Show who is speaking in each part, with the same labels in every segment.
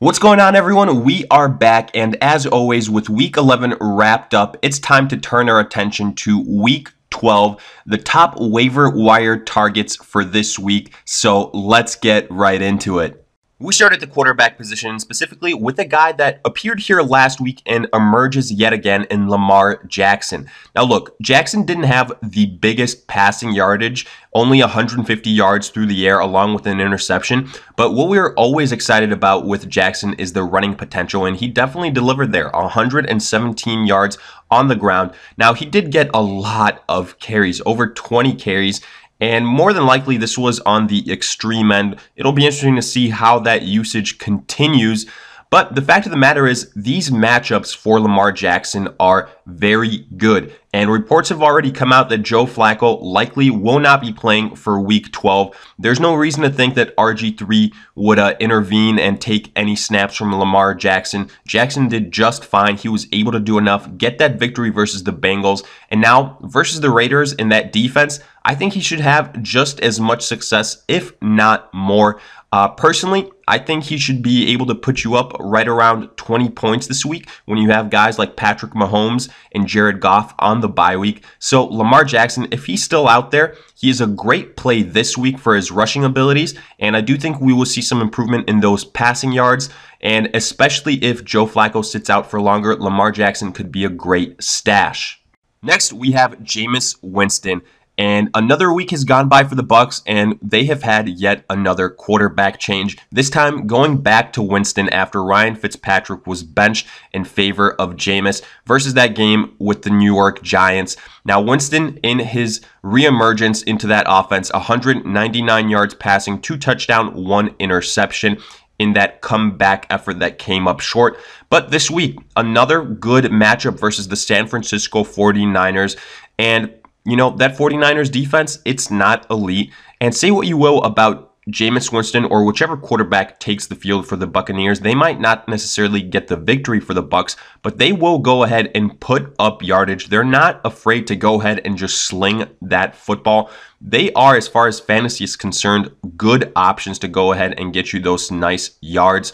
Speaker 1: What's going on, everyone? We are back, and as always, with Week 11 wrapped up, it's time to turn our attention to Week 12, the top waiver wire targets for this week, so let's get right into it. We start at the quarterback position, specifically with a guy that appeared here last week and emerges yet again in Lamar Jackson. Now look, Jackson didn't have the biggest passing yardage, only 150 yards through the air along with an interception, but what we're always excited about with Jackson is the running potential, and he definitely delivered there, 117 yards on the ground. Now he did get a lot of carries, over 20 carries, and more than likely, this was on the extreme end. It'll be interesting to see how that usage continues. But the fact of the matter is, these matchups for Lamar Jackson are very good. And reports have already come out that Joe Flacco likely will not be playing for Week 12. There's no reason to think that RG3 would intervene and take any snaps from Lamar Jackson. Jackson did just fine. He was able to do enough, get that victory versus the Bengals. And now, versus the Raiders in that defense, I think he should have just as much success, if not more. Personally, I think he should be able to put you up right around 20 points this week when you have guys like Patrick Mahomes and Jared Goff on the bye week. So Lamar Jackson, if he's still out there, he is a great play this week for his rushing abilities, and I do think we will see some improvement in those passing yards, and especially if Joe Flacco sits out for longer, Lamar Jackson could be a great stash. Next, we have Jameis Winston. And another week has gone by for the Bucs, and they have had yet another quarterback change. This time going back to Winston after Ryan Fitzpatrick was benched in favor of Jameis versus that game with the New York Giants. Now Winston, in his reemergence into that offense, 199 yards passing, 2 touchdowns, 1 interception in that comeback effort that came up short. But this week, another good matchup versus the San Francisco 49ers, and you know, that 49ers defense, it's not elite. And say what you will about Jameis Winston or whichever quarterback takes the field for the Buccaneers, they might not necessarily get the victory for the Bucs, but they will go ahead and put up yardage. They're not afraid to go ahead and just sling that football. They are, as far as fantasy is concerned, good options to go ahead and get you those nice yards.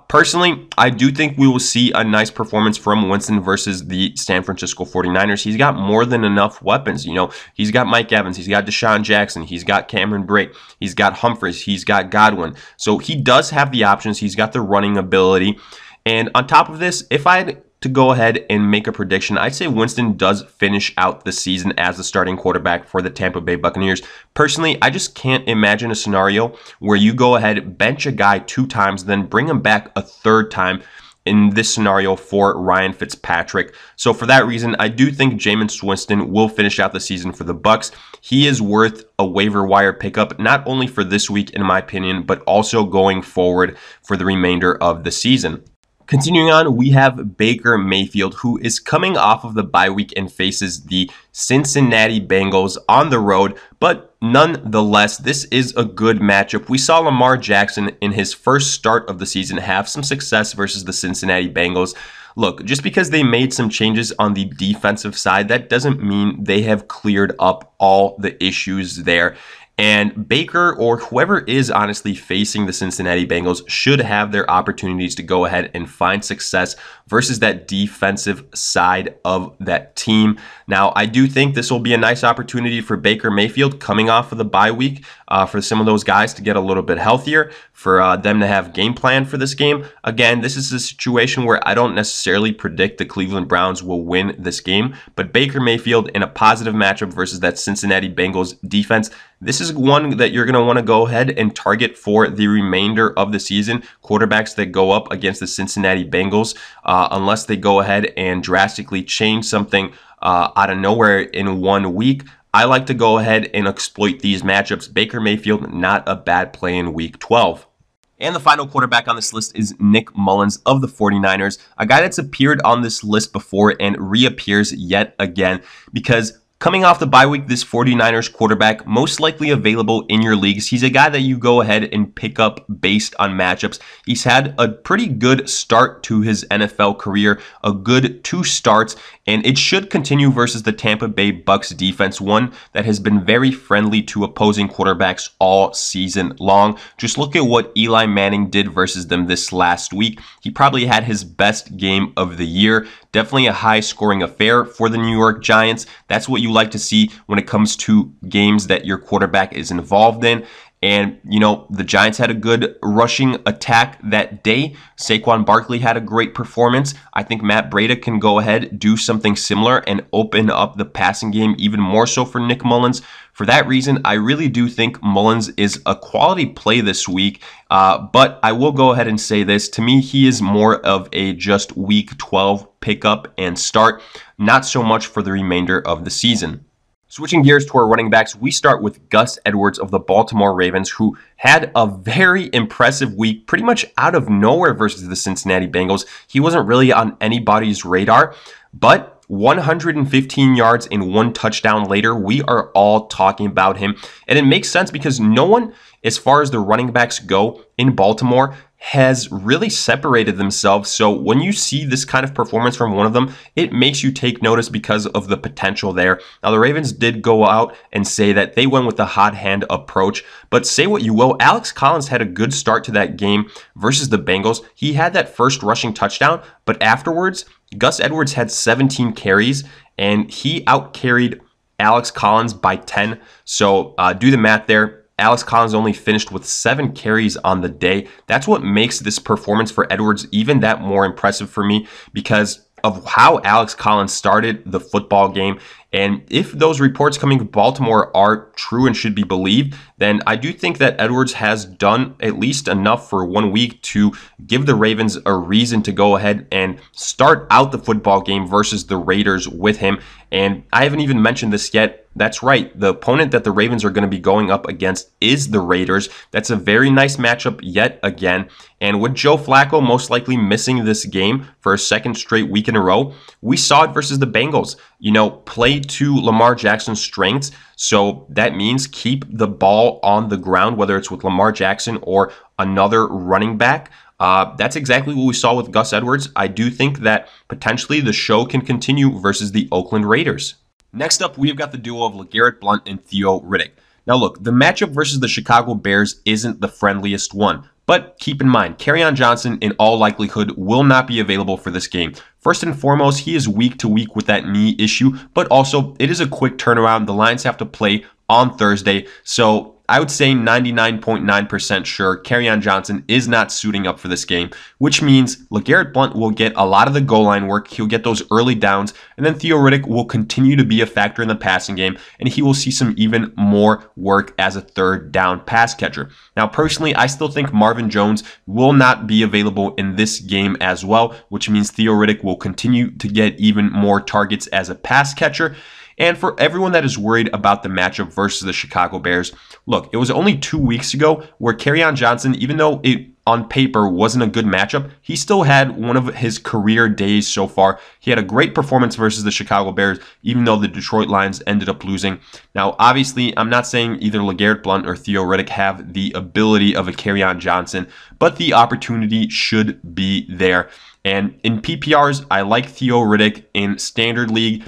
Speaker 1: Personally, I do think we will see a nice performance from Winston versus the San Francisco 49ers. He's got more than enough weapons. You know, he's got Mike Evans, he's got Deshaun Jackson, he's got Cameron Brate, he's got Humphries, he's got Godwin. So he does have the options. He's got the running ability. And on top of this, if I had to go ahead and make a prediction, I'd say Winston does finish out the season as the starting quarterback for the Tampa Bay Buccaneers. Personally, I just can't imagine a scenario where you go ahead, bench a guy 2 times, then bring him back a 3rd time in this scenario for Ryan Fitzpatrick. So for that reason, I do think Jameis Winston will finish out the season for the Bucs. He is worth a waiver wire pickup, not only for this week, in my opinion, but also going forward for the remainder of the season. Continuing on, we have Baker Mayfield, who is coming off of the bye week and faces the Cincinnati Bengals on the road, but nonetheless, this is a good matchup. We saw Lamar Jackson in his first start of the season have some success versus the Cincinnati Bengals. Look, just because they made some changes on the defensive side, that doesn't mean they have cleared up all the issues there. And Baker, or whoever is honestly facing the Cincinnati Bengals, should have their opportunities to go ahead and find success versus that defensive side of that team. Now, I do think this will be a nice opportunity for Baker Mayfield coming off of the bye week for some of those guys to get a little bit healthier, for them to have game plan for this game. Again, this is a situation where I don't necessarily predict the Cleveland Browns will win this game, but Baker Mayfield in a positive matchup versus that Cincinnati Bengals defense, this is one that you're going to want to go ahead and target for the remainder of the season. Quarterbacks that go up against the Cincinnati Bengals, unless they go ahead and drastically change something out of nowhere in 1 week, I like to go ahead and exploit these matchups. Baker Mayfield, not a bad play in Week 12. And the final quarterback on this list is Nick Mullens of the 49ers, a guy that's appeared on this list before and reappears yet again because Coming off the bye week, this 49ers quarterback, most likely available in your leagues. He's a guy that you go ahead and pick up based on matchups. He's had a pretty good start to his NFL career, a good 2 starts, and it should continue versus the Tampa Bay Bucks defense, one that has been very friendly to opposing quarterbacks all season long. Just look at what Eli Manning did versus them this last week. He probably had his best game of the year. Definitely a high-scoring affair for the New York Giants. That's what you like to see when it comes to games that your quarterback is involved in. And, you know, the Giants had a good rushing attack that day. Saquon Barkley had a great performance. I think Matt Brate can go ahead, do something similar, and open up the passing game even more so for Nick Mullens. For that reason, I really do think Mullens is a quality play this week. But I will go ahead and say this. To me, he is more of a just week 12 pickup and start, not so much for the remainder of the season. Switching gears to our running backs, we start with Gus Edwards of the Baltimore Ravens, who had a very impressive week, pretty much out of nowhere versus the Cincinnati Bengals. He wasn't really on anybody's radar, but 115 yards and 1 touchdown later, we are all talking about him. And it makes sense because no one, as far as the running backs go in Baltimore, has really separated themselves. So when you see this kind of performance from one of them, it makes you take notice because of the potential there. Now, the Ravens did go out and say that they went with the hot hand approach, but say what you will, Alex Collins had a good start to that game versus the Bengals. He had that first rushing touchdown, but afterwards, Gus Edwards had 17 carries and he out-carried Alex Collins by 10. So do the math there. Alex Collins only finished with 7 carries on the day. That's what makes this performance for Edwards even that more impressive for me because of how Alex Collins started the football game. And if those reports coming from Baltimore are true and should be believed, then I do think that Edwards has done at least enough for 1 week to give the Ravens a reason to go ahead and start out the football game versus the Raiders with him. And I haven't even mentioned this yet. That's right. The opponent that the Ravens are going to be going up against is the Raiders. That's a very nice matchup yet again. And with Joe Flacco most likely missing this game for a second straight week in a row, we saw it versus the Bengals. You know, play to Lamar Jackson's strengths. So that means keep the ball on the ground, whether it's with Lamar Jackson or another running back. That's exactly what we saw with Gus Edwards. I do think that potentially the show can continue versus the Oakland Raiders. Next up, we've got the duo of LeGarrette Blount and Theo Riddick. Now look, the matchup versus the Chicago Bears isn't the friendliest one, but keep in mind, Kerryon Johnson in all likelihood will not be available for this game. First and foremost, he is week to week with that knee issue, but also it is a quick turnaround. The Lions have to play on Thursday, so I would say 99.9% sure Kerryon Johnson is not suiting up for this game, which means LeGarrette Blount will get a lot of the goal line work. He'll get those early downs, and then Theo Riddick will continue to be a factor in the passing game, and he will see some even more work as a third down pass catcher. Now, personally, I still think Marvin Jones will not be available in this game as well, which means Theo Riddick will continue to get even more targets as a pass catcher. And for everyone that is worried about the matchup versus the Chicago Bears, look, it was only 2 weeks ago where Kerryon Johnson, even though it on paper wasn't a good matchup, he still had one of his career days so far. He had a great performance versus the Chicago Bears, even though the Detroit Lions ended up losing. Now, obviously, I'm not saying either LeGarrette Blount or Theo Riddick have the ability of a Kerryon Johnson, but the opportunity should be there. And in PPRs, I like Theo Riddick. In Standard League,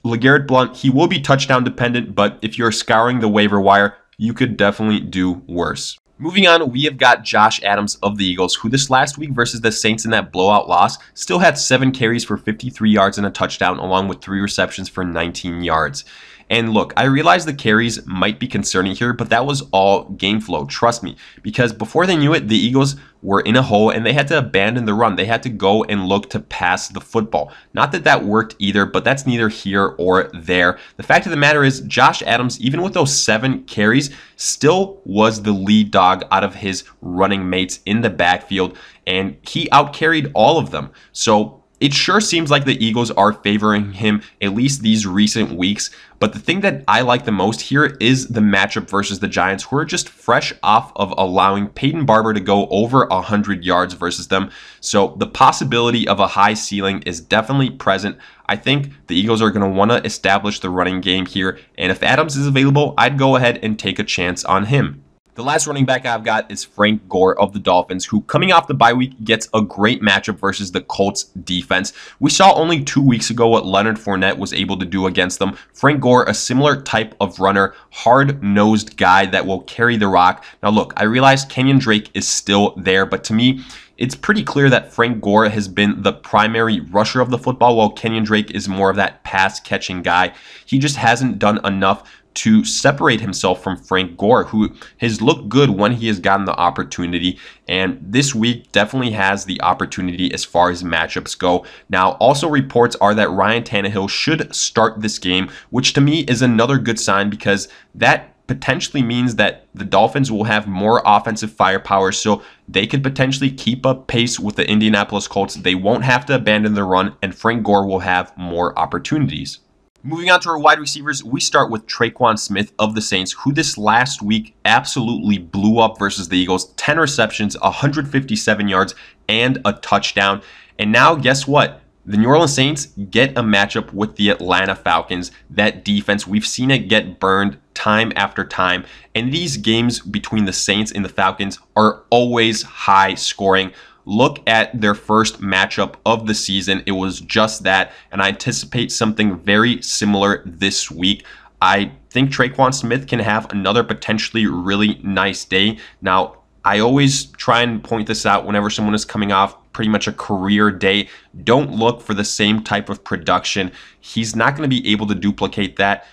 Speaker 1: LeGarrette Blount, he will be touchdown dependent, but if you're scouring the waiver wire, you could definitely do worse. Moving on, we have got Josh Adams of the Eagles, who this last week versus the Saints in that blowout loss still had 7 carries for 53 yards and a touchdown, along with 3 receptions for 19 yards. And look, I realize the carries might be concerning here, but that was all game flow, trust me. Because before they knew it, the Eagles were in a hole and they had to abandon the run. They had to go and look to pass the football. Not that that worked either, but that's neither here or there. The fact of the matter is, Josh Adams, even with those 7 carries, still was the lead dog out of his running mates in the backfield, and he outcarried all of them. So it sure seems like the Eagles are favoring him at least these recent weeks. But the thing that I like the most here is the matchup versus the Giants, who are just fresh off of allowing Peyton Barber to go over 100 yards versus them. So the possibility of a high ceiling is definitely present. I think the Eagles are going to want to establish the running game here. And if Adams is available, I'd go ahead and take a chance on him. The last running back I've got is Frank Gore of the Dolphins, who coming off the bye week gets a great matchup versus the Colts defense. We saw only 2 weeks ago what Leonard Fournette was able to do against them. Frank Gore, a similar type of runner, hard-nosed guy that will carry the rock. Now look, I realize Kenyon Drake is still there, but to me, it's pretty clear that Frank Gore has been the primary rusher of the football, while Kenyon Drake is more of that pass-catching guy. He just hasn't done enough to separate himself from Frank Gore, who has looked good when he has gotten the opportunity. And this week definitely has the opportunity as far as matchups go. Now, also reports are that Ryan Tannehill should start this game, which to me is another good sign, because that potentially means that the Dolphins will have more offensive firepower, so they could potentially keep up pace with the Indianapolis Colts. They won't have to abandon the run, and Frank Gore will have more opportunities. Moving on to our wide receivers, we start with Tre'Quan Smith of the Saints, who this last week absolutely blew up versus the Eagles. 10 receptions, 157 yards, and a touchdown. And now, guess what? The New Orleans Saints get a matchup with the Atlanta Falcons. That defense, we've seen it get burned time after time. And these games between the Saints and the Falcons are always high scoring. Look at their first matchup of the season. It was just that, and I anticipate something very similar this week. I think Tre'Quan Smith can have another potentially really nice day. Now, I always try and point this out whenever someone is coming off pretty much a career day. Don't look for the same type of production. He's not going to be able to duplicate that.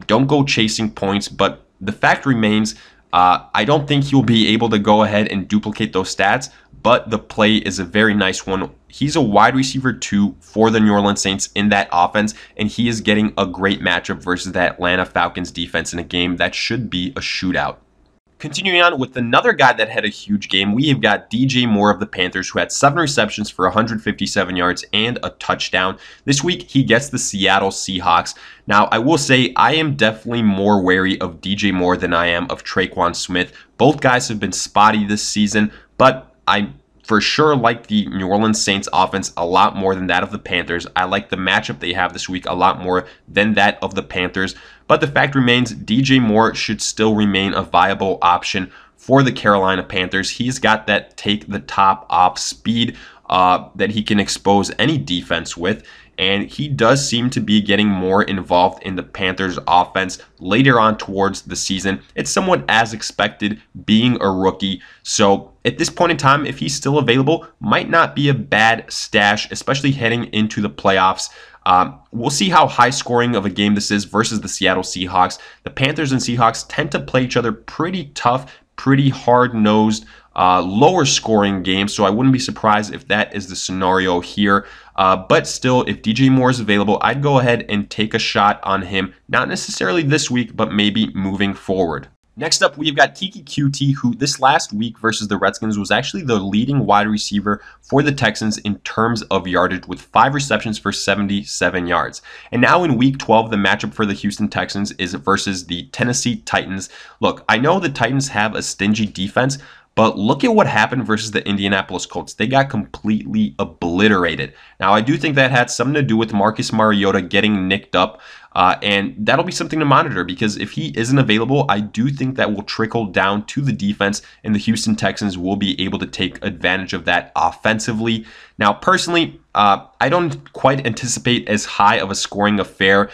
Speaker 1: Don't go chasing points, but the fact remains, I don't think he'll be able to go ahead and duplicate those stats, but the play is a very nice one. He's a wide receiver 2 for the New Orleans Saints in that offense, and he is getting a great matchup versus that Atlanta Falcons defense in a game that should be a shootout. Continuing on with another guy that had a huge game, we have got DJ Moore of the Panthers, who had 7 receptions for 157 yards and a touchdown. This week, he gets the Seattle Seahawks. Now, I will say I am definitely more wary of DJ Moore than I am of Tre'Quan Smith. Both guys have been spotty this season, but I for sure like the New Orleans Saints offense a lot more than that of the Panthers. I like the matchup they have this week a lot more than that of the Panthers. But the fact remains, DJ Moore should still remain a viable option for the Carolina Panthers. He's got that take the top off speed that he can expose any defense with. And he does seem to be getting more involved in the Panthers offense later on towards the season. It's somewhat as expected, being a rookie. So at this point in time, if he's still available, might not be a bad stash, especially heading into the playoffs. We'll see how high scoring of a game this is versus the Seattle Seahawks. The Panthers and Seahawks tend to play each other pretty tough, pretty hard-nosed, lower scoring games, so I wouldn't be surprised if that is the scenario here. But still, if DJ Moore is available, I'd go ahead and take a shot on him. Not necessarily this week, but maybe moving forward. Next up, we've got Keke Coutee, who this last week versus the Redskins was actually the leading wide receiver for the Texans in terms of yardage, with 5 receptions for 77 yards. And now in week 12, the matchup for the Houston Texans is versus the Tennessee Titans. Look, I know the Titans have a stingy defense, but look at what happened versus the Indianapolis Colts. They got completely obliterated. Now, I do think that had something to do with Marcus Mariota getting nicked up, and that'll be something to monitor, because if he isn't available, I do think that will trickle down to the defense, and the Houston Texans will be able to take advantage of that offensively. Now, personally, I don't quite anticipate as high of a scoring affair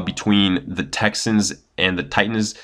Speaker 1: between the Texans and the Titans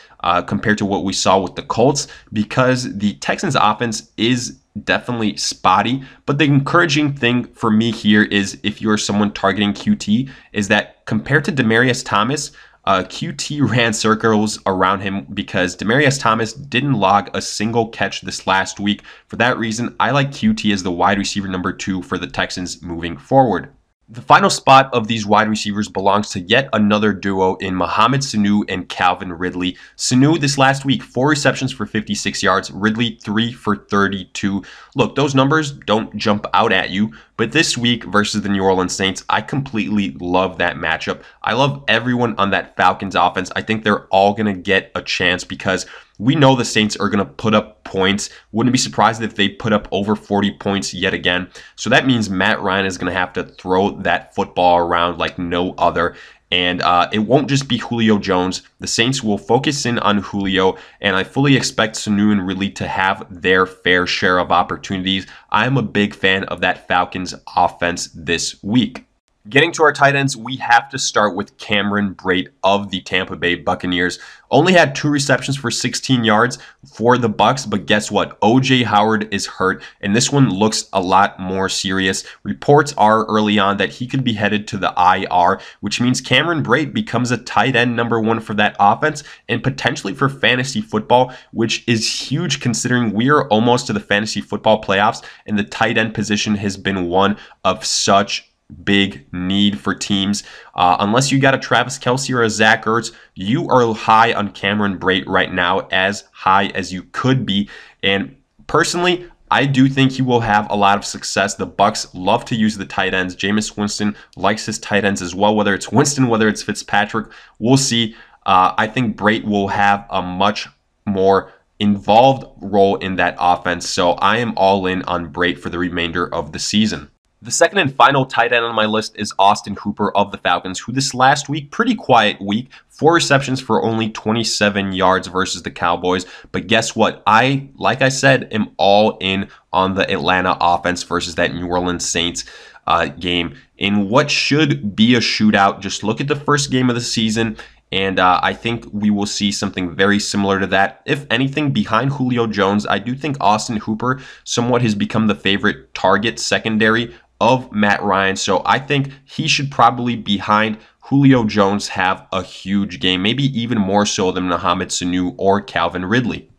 Speaker 1: compared to what we saw with the Colts, because the Texans offense is definitely spotty. But the encouraging thing for me here is, if you're someone targeting QT, is that compared to Demaryius Thomas, QT ran circles around him, because Demaryius Thomas didn't log a single catch this last week. For that reason, I like QT as the wide receiver number 2 for the Texans moving forward. The final spot of these wide receivers belongs to yet another duo in Mohamed Sanu and Calvin Ridley. Sanu this last week, 4 receptions for 56 yards, Ridley 3 for 32. Look, those numbers don't jump out at you, but this week versus the New Orleans Saints, I completely love that matchup. I love everyone on that Falcons offense. I think they're all going to get a chance because we know the Saints are going to put up points. Wouldn't be surprised if they put up over 40 points yet again. So that means Matt Ryan is going to have to throw that football around like no other. And it won't just be Julio Jones. The Saints will focus in on Julio, and I fully expect Sanu and Ridley to have their fair share of opportunities. I'm a big fan of that Falcons offense this week. Getting to our tight ends, we have to start with Cameron Brate of the Tampa Bay Buccaneers. Only had 2 receptions for 16 yards for the Bucs, but guess what? O.J. Howard is hurt, and this one looks a lot more serious. Reports are early on that he could be headed to the IR, which means Cameron Brate becomes a tight end number 1 for that offense and potentially for fantasy football, which is huge considering we are almost to the fantasy football playoffs, and the tight end position has been one of such big need for teams. Unless you got a Travis Kelce or a Zach Ertz, you are high on Cameron Brate right now, as high as you could be. And personally, I do think he will have a lot of success. The Bucs love to use the tight ends. Jameis Winston likes his tight ends as well, whether it's Winston, whether it's Fitzpatrick. We'll see. I think Brate will have a much more involved role in that offense. So I am all in on Brate for the remainder of the season. The second and final tight end on my list is Austin Hooper of the Falcons, who this last week, pretty quiet week, 4 receptions for only 27 yards versus the Cowboys. But guess what? Like I said, am all in on the Atlanta offense versus that New Orleans Saints game. In what should be a shootout, just look at the first game of the season, and I think we will see something very similar to that. If anything, behind Julio Jones, I do think Austin Hooper somewhat has become the favorite target secondary of Matt Ryan. So I think he should probably, behind Julio Jones, have a huge game, maybe even more so than Mohamed Sanu or Calvin Ridley.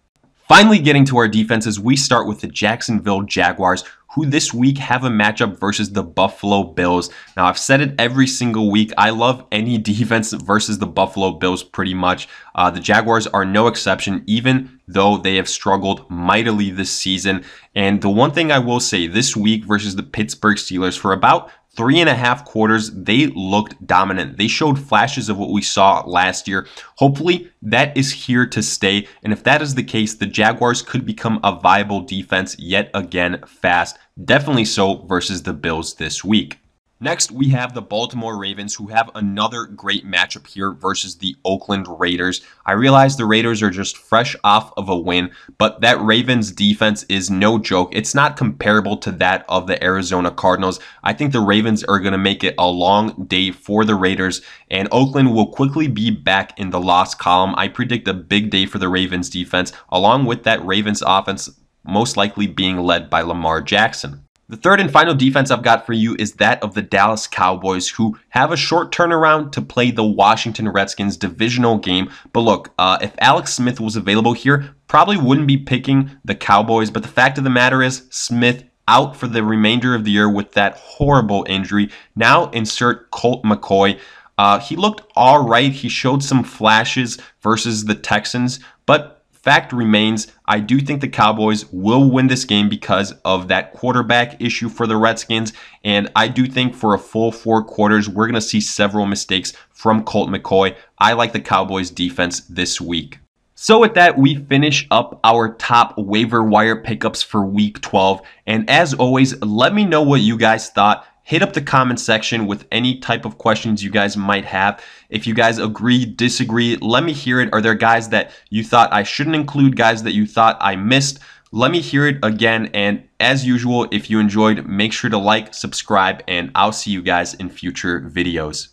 Speaker 1: Finally, getting to our defenses, we start with the Jacksonville Jaguars, who this week have a matchup versus the Buffalo Bills. Now, I've said it every single week. I love any defense versus the Buffalo Bills pretty much. The Jaguars are no exception, even though they have struggled mightily this season. And the one thing I will say, this week versus the Pittsburgh Steelers, for about 3.5 quarters, they looked dominant. They showed flashes of what we saw last year. Hopefully, that is here to stay. And if that is the case, the Jaguars could become a viable defense yet again fast. Definitely so versus the Bills this week. Next, we have the Baltimore Ravens, who have another great matchup here versus the Oakland Raiders. I realize the Raiders are just fresh off of a win, but that Ravens defense is no joke. It's not comparable to that of the Arizona Cardinals. I think the Ravens are going to make it a long day for the Raiders, and Oakland will quickly be back in the loss column. I predict a big day for the Ravens defense, along with that Ravens offense most likely being led by Lamar Jackson. The third and final defense I've got for you is that of the Dallas Cowboys, who have a short turnaround to play the Washington Redskins divisional game. But look, if Alex Smith was available here, probably wouldn't be picking the Cowboys. But the fact of the matter is, Smith out for the remainder of the year with that horrible injury. Now insert Colt McCoy. He looked all right. He showed some flashes versus the Texans, but fact remains, I do think the Cowboys will win this game because of that quarterback issue for the Redskins. And I do think for a full 4 quarters, we're going to see several mistakes from Colt McCoy. I like the Cowboys defense this week. So with that, we finish up our top waiver wire pickups for week 12. And as always, let me know what you guys thought. Hit up the comment section with any type of questions you guys might have. If you guys agree, disagree, let me hear it. Are there guys that you thought I shouldn't include, guys that you thought I missed? Let me hear it again. And as usual, if you enjoyed, make sure to like, subscribe, and I'll see you guys in future videos.